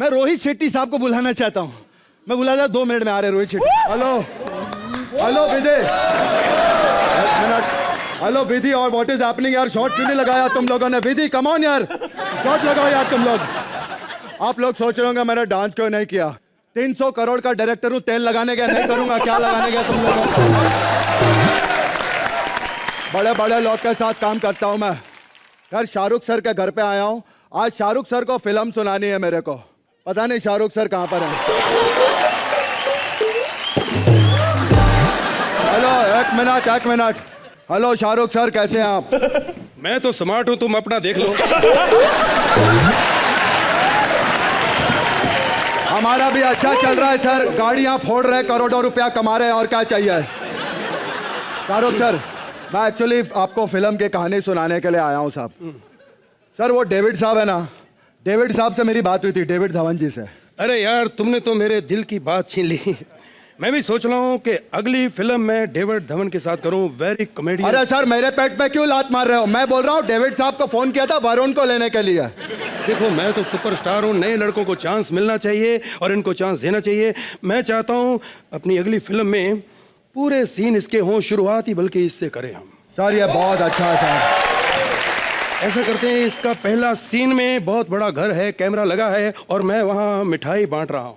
मैं रोहित शेट्टी साहब को बुलाना चाहता हूँ। मैं बुला था, 2 मिनट में आ रहे रोहित शेट्टी। हेलो हेलो विधि, एक मिनट। हेलो विधि, और व्हाट इज हैपनिंग यार? शॉट क्यों नहीं लगाया तुम लोगों ने? विधि कम ऑन यार, शॉट लगाओ यार तुम लोग। आप लोग सोच रहे होंगे मैंने डांस क्यों नहीं किया। 300 करोड़ का डायरेक्टर हूँ, तेल लगाने गया नहीं करूंगा, क्या लगाने गया तुम लोगों को? बड़े बड़े लोग के साथ काम करता हूँ मैं। यार शाहरुख सर के घर पे आया हूँ, आज शाहरुख सर को फिल्म सुनानी है मेरे को। पता नहीं शाहरुख सर कहाँ पर है। हेलो एक मिनट। हेलो शाहरुख सर, कैसे हैं आप? मैं तो स्मार्ट हूँ, तुम अपना देख लो। हमारा भी अच्छा चल रहा है सर, गाड़ियां फोड़ रहे, करोड़ों रुपया कमा रहे हैं, और क्या चाहिए? शाहरुख सर, मैं एक्चुअली आपको फिल्म की कहानी सुनाने के लिए आया हूं साहब। सर वो डेविड साहब है ना, डेविड साहब से मेरी बात हुई थी, डेविड धवन जी से। अरे यार, तुमने तो मेरे दिल की बात छीन ली। मैं भी सोच रहा हूँ कि अगली फिल्म मैं डेविड धवन के साथ करूँ, वेरी कॉमेडी। अरे सर मेरे पेट पे क्यों लात मार रहे हो? मैं बोल रहा हूँ डेविड साहब को फोन किया था वरुण को लेने के लिए। देखो मैं तो सुपरस्टार हूँ, नए लड़कों को चांस मिलना चाहिए और इनको चांस देना चाहिए। मैं चाहता हूँ अपनी अगली फिल्म में पूरे सीन इसके हों, शुरुआत ही बल्कि इससे करें हम। सर ये बहुत अच्छा है सर। ऐसा करते हैं, इसका पहला सीन में बहुत बड़ा घर है, कैमरा लगा है और मैं वहाँ मिठाई बांट रहा हूँ।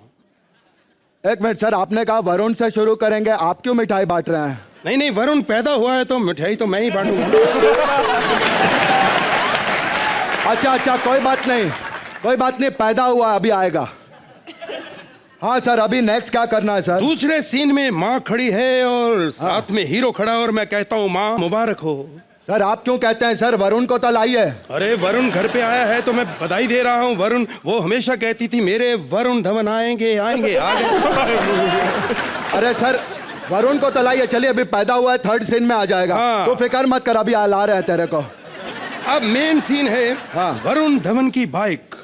एक मिनट सर, आपने कहा वरुण से शुरू करेंगे, आप क्यों मिठाई बांट रहे हैं? नहीं, वरुण पैदा हुआ है तो मिठाई तो मैं ही बांटूंगा। अच्छा, कोई बात नहीं, पैदा हुआ अभी आएगा। हाँ सर, अभी नेक्स्ट क्या करना है सर? दूसरे सीन में माँ खड़ी है और साथ में हीरो खड़ा, और मैं कहता हूँ माँ मुबारक हो। सर आप क्यों कहते हैं सर? वरुण को तो लाइए। अरे वरुण घर पे आया है तो मैं बधाई दे रहा हूँ। वरुण, वो हमेशा कहती थी मेरे वरुण धवन आएंगे आ गए। अरे सर वरुण को तो लाइए, चलिए अभी पैदा हुआ है, 3rd सीन में आ जाएगा। हाँ। तो फिक्र मत कर, अभी ला रहे हैं तेरे को। अब मेन सीन है हाँ। वरुण धवन की बाइक।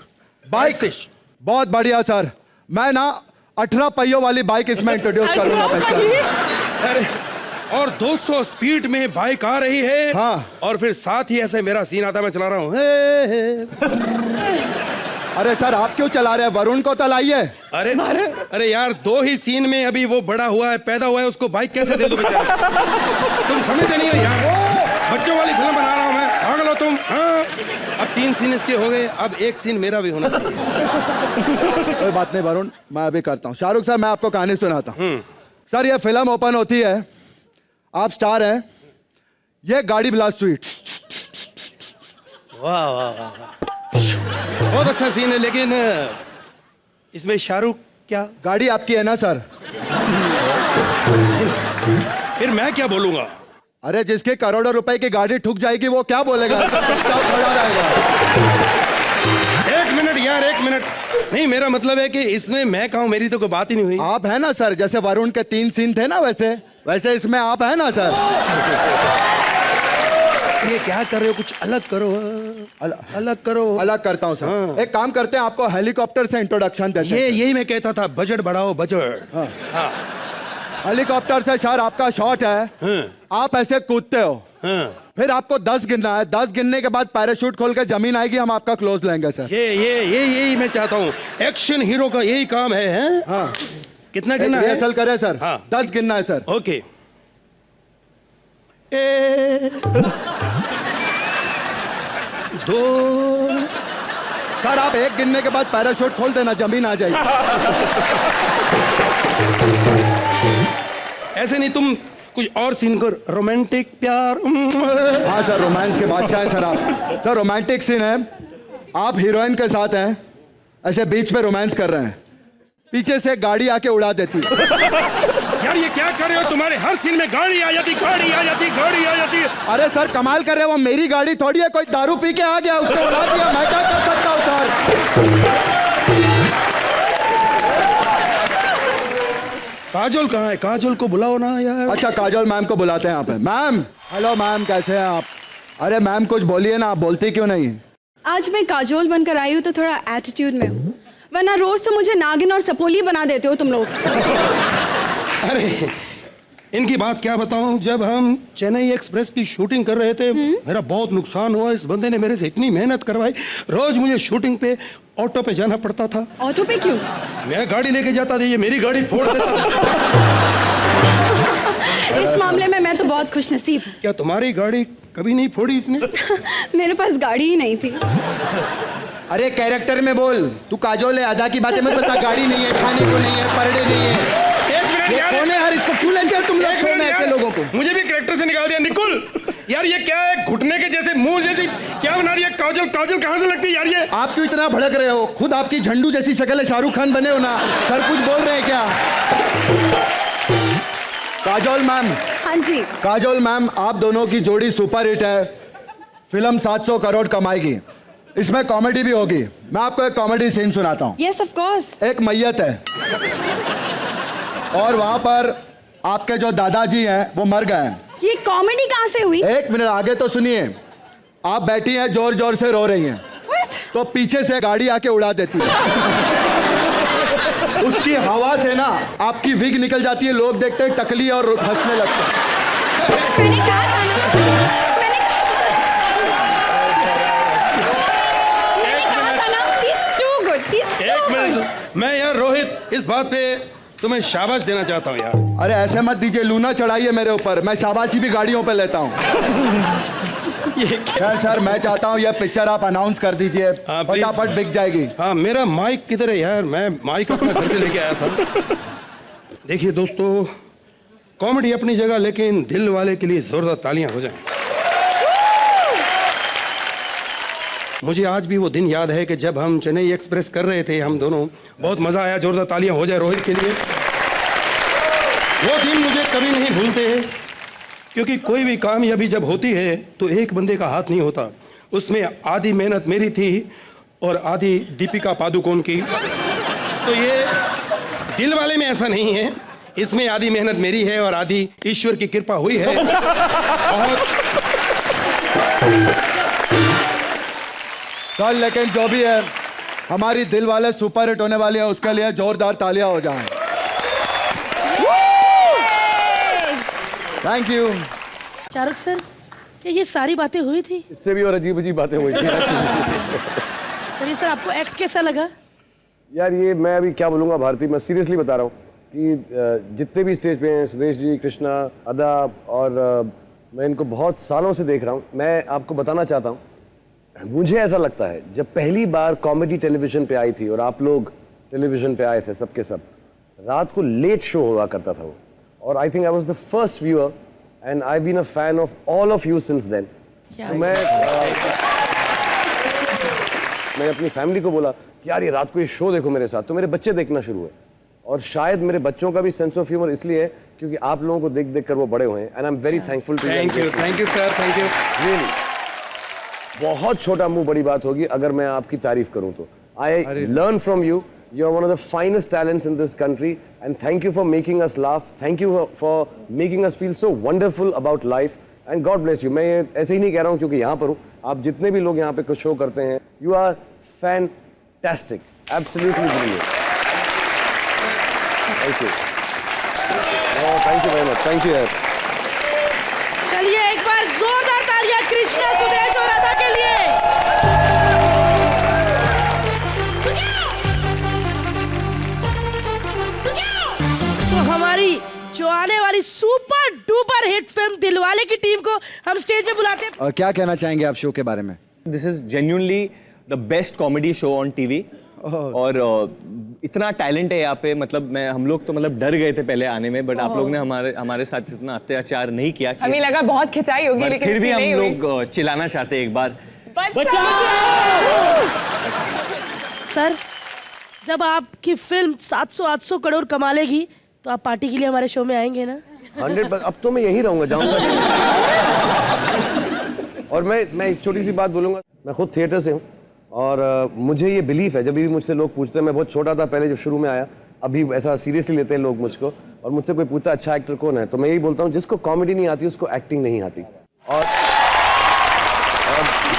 बहुत बढ़िया सर, मैं ना 18 पहियों वाली बाइक इसमें इंट्रोड्यूस करूंगा पिक्चर। अरे और 200 स्पीड में बाइक आ रही है। हाँ। और फिर साथ ही ऐसे मेरा सीन आता है, मैं चला रहा हूँ। अरे सर आप क्यों चला रहे हैं? वरुण को तो लाइए। अरे यार, 2 ही सीन में अभी वो बड़ा हुआ है, पैदा हुआ है, उसको बाइक कैसे दे दो बेचारा? तुम समझते नहीं हो यार, बच्चों वाली फिल्म बना रहा हूँ मैं, भाग लो तुम। हाँ, अब 3 सीन इसके हो गए, अब 1 सीन मेरा भी होना चाहिए। कोई बात नहीं वरुण, मैं अभी करता हूँ। शाहरुख सर मैं आपको कहानी सुनाता हूँ। सर ये फिल्म ओपन होती है, आप स्टार हैं, ये गाड़ी ब्लास्ट स्वीट। वाह, बहुत अच्छा सीन है, लेकिन इसमें शाहरुख क्या? गाड़ी आपकी है ना सर? फिर मैं क्या बोलूंगा? अरे जिसके करोड़ों रुपए की गाड़ी ठुक जाएगी वो क्या बोलेगा? खड़ा रहेगा। 1 मिनट यार, 1 मिनट। नहीं, मेरा मतलब है कि इसमें मैं कहूँ, मेरी तो कोई बात ही नहीं हुई। आप है ना सर, जैसे वरुण के 3 सीन थे ना, वैसे इसमें आप है ना सर? ये क्या कर रहे हो? कुछ अलग करो। अलग करो। अलग करता हूँ सर। हाँ। एक काम करते हैं, आपको हेलीकॉप्टर से इंट्रोडक्शन देते हैं। यही मैं कहता था, बजट बढ़ाओ, बजट। हाँ। हेलीकॉप्टर से सर आपका शॉट है। हाँ। आप ऐसे कूदते हो। हाँ। फिर आपको 10 गिनना है, 10 गिनने के बाद पैराशूट खोल के जमीन आएगी, हम आपका क्लोज लेंगे सर। यही मैं चाहता हूँ, एक्शन हीरो का यही काम है। हाँ। कितना गिनना है? रिहर्सल करें सर। हाँ। 10 गिनना है सर। ओके। 2। सर आप 1 गिनने के बाद पैराशूट खोल देना, जमीन आ जाएगी। ऐसे नहीं, तुम कुछ और सीन कर, रोमांटिक प्यार। हाँ सर, रोमांस के बादशाह हैं सर आप। सर रोमांटिक सीन है, आप हीरोइन के साथ हैं, ऐसे बीच पे रोमांस कर रहे हैं, पीछे से गाड़ी आके उड़ा देती है। यार ये क्या कर रहे हो? तुम्हारे हर सीन में गाड़ी आ जाती, गाड़ी आ जाती, गाड़ी आ जाती है। अरे सर कमाल कर रहे हो, वो मेरी गाड़ी थोड़ी है, कोई दारू पी के आ गया उसको उड़ा दिया, मैं क्या कर सकता हूँ सर? काजोल कहाँ है? काजोल को बुलाओ ना यार। अच्छा काजोल मैम को बुलाते हैं यहाँ पे। मैम, हेलो मैम, कैसे हैं आप? अरे मैम कुछ बोलिए ना, आप बोलती क्यों नहीं? आज मैं काजोल बनकर आई हूँ तो थोड़ा एटीट्यूड में हूँ, वरना रोज तो मुझे नागिन और सपोली बना देते हो तुम लोग। अरे इनकी बात क्या बताऊं, जब हम चेन्नई एक्सप्रेस की शूटिंग कर रहे थे मेरा बहुत नुकसान हुआ। इस बंदे ने मेरे से इतनी मेहनत करवाई, रोज मुझे शूटिंग पे ऑटो पे जाना पड़ता था। ऑटो पे क्यों? मैं गाड़ी लेके जाता था, ये मेरी गाड़ी फोड़ देता था। इस मामले में मैं तो बहुत खुशनसीब हूँ। क्या तुम्हारी गाड़ी कभी नहीं फोड़ी इसने? मेरे पास गाड़ी ही नहीं थी। अरे कैरेक्टर में बोल, तू काजोल है, आधा की बातें मत बता। गाड़ी नहीं है, खाने को नहीं है, पर डे नहीं है। एक मिनट ये यार, कौन है यार? इसको क्यों लेते हो तुम लोग शो में ऐसे लोगों को? मुझे भी कैरेक्टर से निकाल दिया। निकुल यार, ये क्या है? घुटने के जैसे मुंह जैसी क्या बना रही है? काजल काजल कहाँ से लगती है यार ये? आप क्यों इतना भड़क रहे हो? खुद आपकी झंडू जैसी शक्ल है, शाहरुख खान बने हो ना। सर कुछ बोल रहे हैं क्या? काजोल मैम, हाँ जी। काजोल मैम, आप दोनों की जोड़ी सुपर हिट है। फिल्म 700 करोड़ कमाएगी। इसमें कॉमेडी भी होगी। मैं आपको एक कॉमेडी सीन सुनाता हूँ। Yes of course. एक मैयत है और वहां पर आपके जो दादाजी हैं वो मर गए हैं। ये कॉमेडी कहाँ से हुई? एक मिनट आगे तो सुनिए। आप बैठी हैं, जोर जोर से रो रही हैं, What? तो पीछे से गाड़ी आके उड़ा देती है। उसकी हवा से ना आपकी विग निकल जाती है। लोग देखते हैं टकली और हंसने लगते हैं। मैंने कहा था ना, he's too good, he's too एक good. मिनट, मैं यार रोहित इस बात पे तुम्हें शाबाश देना चाहता हूँ यार। अरे ऐसे मत दीजिए, लूना चढ़ाइए मेरे ऊपर। मैं शाबाशी भी गाड़ियों पे लेता हूँ। ये क्या? खैर सर, मैं चाहता हूँ ये पिक्चर आप अनाउंस कर दीजिए, हाँ, please। फटाफट बिक जाएगी। हाँ, मेरा माइक किधर है यार? मैं माइक अपने घर से लेके आया था। देखिए दोस्तों, कॉमेडी अपनी जगह, लेकिन दिल वाले के लिए जोरदार तालियां हो जाएं। मुझे आज भी वो दिन याद है कि जब हम चेन्नई एक्सप्रेस कर रहे थे, हम दोनों, बहुत मजा आया। जोरदार तालियां हो जाए रोहित के लिए। वो दिन मुझे कभी नहीं भूलते हैं, क्योंकि कोई भी कामयाबी जब होती है तो एक बंदे का हाथ नहीं होता। उसमें आधी मेहनत मेरी थी और आधी दीपिका पादुकोण की। तो ये दिल वाले में ऐसा नहीं है, इसमें आधी मेहनत मेरी है और आधी ईश्वर की कृपा हुई है। और कल लेकिन जो भी है, हमारी दिल वाले सुपर हिट होने वाली है, उसके लिए जोरदार तालियां हो जाएं। Thank you. शाहरुख सर, क्या ये सारी बातें हुई थी? इससे भी और अजीब अजीब बातें हुई थी। चलिए सर, आपको एक्ट कैसा लगा? यार ये मैं अभी क्या बोलूँगा भारती, मैं सीरियसली बता रहा हूँ कि जितने भी स्टेज पे हैं, सुदेश जी, कृष्णा, अदा, और मैं इनको बहुत सालों से देख रहा हूँ। मैं आपको बताना चाहता हूँ, मुझे ऐसा लगता है जब पहली बार कॉमेडी टेलीविज़न पे आई थी और आप लोग टेलीविज़न पे आए थे सबके सब, रात को लेट शो हुआ करता था वो, और I think I was the first viewer and I been a fan of all of you since then. तो मैं अपनी फैमिली को बोला कि यार ये रात को ये शो देखो मेरे साथ, तो मेरे बच्चे देखना शुरू हुए। और शायद मेरे बच्चों का भी सेंस ऑफ ह्यूमर इसलिए है क्योंकि आप लोगों को देख देख कर वो बड़े हुए हैं, and I am very thankful to you. Thank you sir, thank you. Really बहुत छोटा मुंह बड़ी बात होगी अगर मैं आपकी तारीफ करूं तो। I learn from you, you are one of the finest talents in this country, and thank you for making us laugh, thank you for making us feel so wonderful about life, and God bless you. मैं ये ऐसे ही नहीं कह रहा हूं क्योंकि यहाँ पर हूँ, आप जितने भी लोग यहाँ पे कुछ शो करते हैं, you are fantastic, absolutely brilliant. Thank you, thank you very much, thank you. चलिए एक बार जोरदार तालियां कृष्णा, सुदेश और अदा के लिए। तो हमारी जो आने वाली super duper hit film Dilwale की टीम को हम स्टेज पे बुलाते हैं। क्या कहना चाहेंगे आप शो के बारे में? This is genuinely the best comedy show on TV, और इतना टैलेंट है यहाँ पे, मतलब हम लोग तो मतलब डर गए थे पहले आने में, बट आप लोग ने हमारे साथ इतना अत्याचार नहीं किया। हमें लगा बहुत खिंचाई होगी, लेकिन फिर भी हम नहीं हुई। लोग चिल्लाना चाहते हैं एक बार, सर, जब आपकी फिल्म 700-800 करोड़ कमा लेगी तो आप पार्टी के लिए हमारे शो में आएंगे ना? 100%। अब तो मैं यही रहूंगा, जाऊंगा। और मैं एक छोटी सी बात बोलूंगा, मैं खुद थिएटर से हूँ और मुझे ये बिलीफ है, जब भी मुझसे लोग पूछते हैं, मैं बहुत छोटा था पहले जब शुरू में आया, अभी ऐसा सीरियसली लेते हैं लोग मुझको, और मुझसे कोई पूछता अच्छा एक्टर कौन है, तो मैं यही बोलता हूँ जिसको कॉमेडी नहीं आती उसको एक्टिंग नहीं आती। और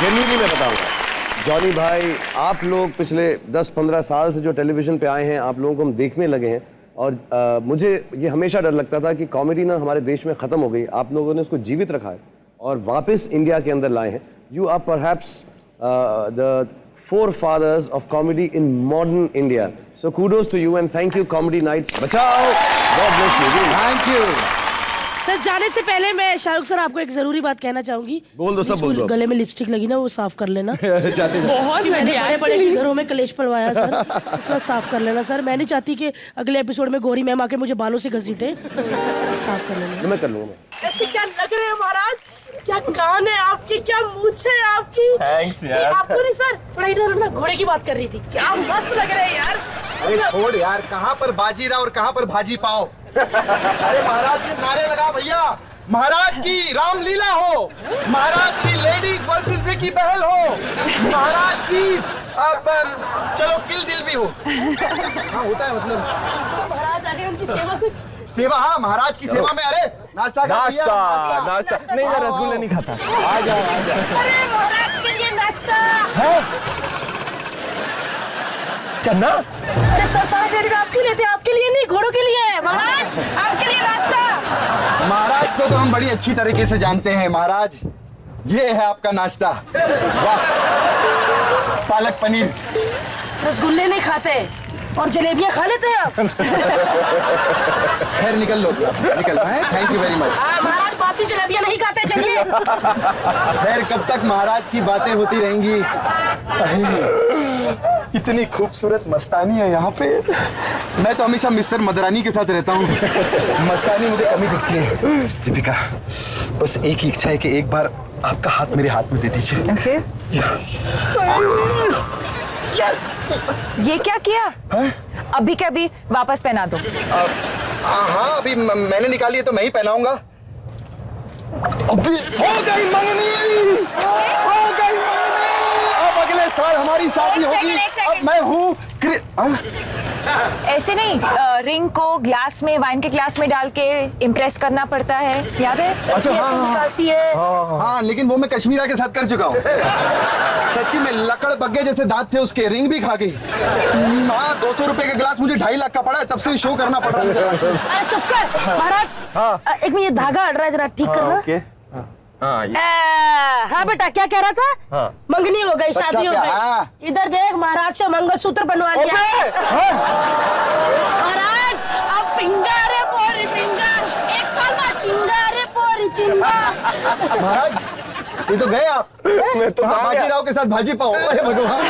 जेन्युइनली मैं बताऊँगा, जॉनी भाई, आप लोग पिछले 10-15 साल से जो टेलीविजन पे आए हैं, आप लोगों को हम देखने लगे हैं, और मुझे ये हमेशा डर लगता था कि कॉमेडी ना हमारे देश में ख़त्म हो गई, आप लोगों ने उसको जीवित रखा है और वापस इंडिया के अंदर लाए हैं. You are perhaps the forefathers of comedy in modern India. So kudos to you and thank you Comedy Nights. बचाओ. God bless you. Thank you. Sir जाने से पहले मैं शाहरुख सर आपको एक जरूरी बात कहना चाहूंगी. बोल दो, सब बोल दो. गले में लिपस्टिक लगी ना, वो साफ कर लेना. जाते बहुत लगे बड़े बड़े घरों में कलेश पड़वाया सर, थोड़ा साफ कर लेना सर. मैं नहीं चाहती कि अगले एपिसोड में गौरी मैम आके मुझे बालों से घसीटे. साफ कर लेना. मैं कर लूंगा. ऐसे क्या लग रहे हैं महाराज, क्या कान है आपकी, क्या मूंछ है आपकी. Thanks यार. आपको नहीं सर, थोड़ा इधर ना, घोड़े की बात कर रही थी. क्या मस्त लग रहे हैं यार. अरे छोड़ यार, कहाँ पर बाजी रहा और कहाँ पर भाजी पाओ. अरे महाराज के नारे लगा भैया. महाराज की रामलीला हो, महाराज की लेडीज वर्सेस विकी बहल हो, महाराज की अब चलो किल दिल भी हो. हाँ होता है मतलब. महाराज आगे उनकी सेवा कुछ. सेवा, हाँ महाराज की सेवा में. अरे नाश्ता खा भैया, नाश्ता नहीं, मैं रसगुल्ले नहीं खाता. आ जाओ आ जाओ. अरे महाराज के लिए नाश्ता. चन्ना अरे सर, 1.5 आप क्यों लेते हैं? आपके लिए नहीं, घोड़ों के लिए है महाराज. आपके लिए नाश्ता. महाराज को तो हम बड़ी अच्छी तरीके से जानते हैं. महाराज ये है आपका नाश्ता. वाह, पालक पनीर. रसगुल्ले नहीं खाते और जलेबियां खा लेते हैं आप. खैर निकल लो, निकल. Thank you very much. महाराज बासी जलेबियां नहीं खाते. चलिए. खैर कब तक महाराज की बातें होती रहेंगी. इतनी खूबसूरत मस्तानी है यहाँ पे. मैं तो हमेशा मिस्टर मदरानी के साथ रहता हूँ. मस्तानी मुझे कमी दिखती है. दीपिका बस एक ही इच्छा है कि एक बार आपका हाथ मेरे हाथ में दे दीजिए. ये क्या किया? अभी के अभी वापस पहना दो. हाँ अभी मैंने निकाली है तो मैं ही पहनाऊंगा. अभी हो गई मंगनी, हो गई मंगनी. अब अगले साल हमारी शादी होगी. एक सेकंड. अब मैं हूँ ऐसे नहीं, रिंग को ग्लास में, वाइन के ग्लास में डाल के इम्प्रेस करना पड़ता है, याद है? अच्छा हाँ निकालती है. हाँ, लेकिन वो मैं कश्मीरा के साथ कर चुका हूँ. सच्ची में लकड़ बग्गे जैसे दांत थे उसके. रिंग भी खा गई. हाँ 200 रुपए का ग्लास मुझे 2.5 लाख का पड़ा है. तब से शो करना पड़ रहा है. अरे चुप कर महाराज. एक मिनट, ये धागा अड़ रहा है, जरा ठीक करना. हाँ बेटा, क्या कह रहा था? मंगनी हो गई, शादी हो गई. इधर देख, महाराज से मंगलसूत्र बनवा दिया. महाराज अब पिंगारे पोरी पिंगार, 1 साल बाद चिंगारे पोरी चिंगार. महाराज ये तो गए आप. मैं तो बाजीराव के साथ भाजी पाओ. अरे भगवान.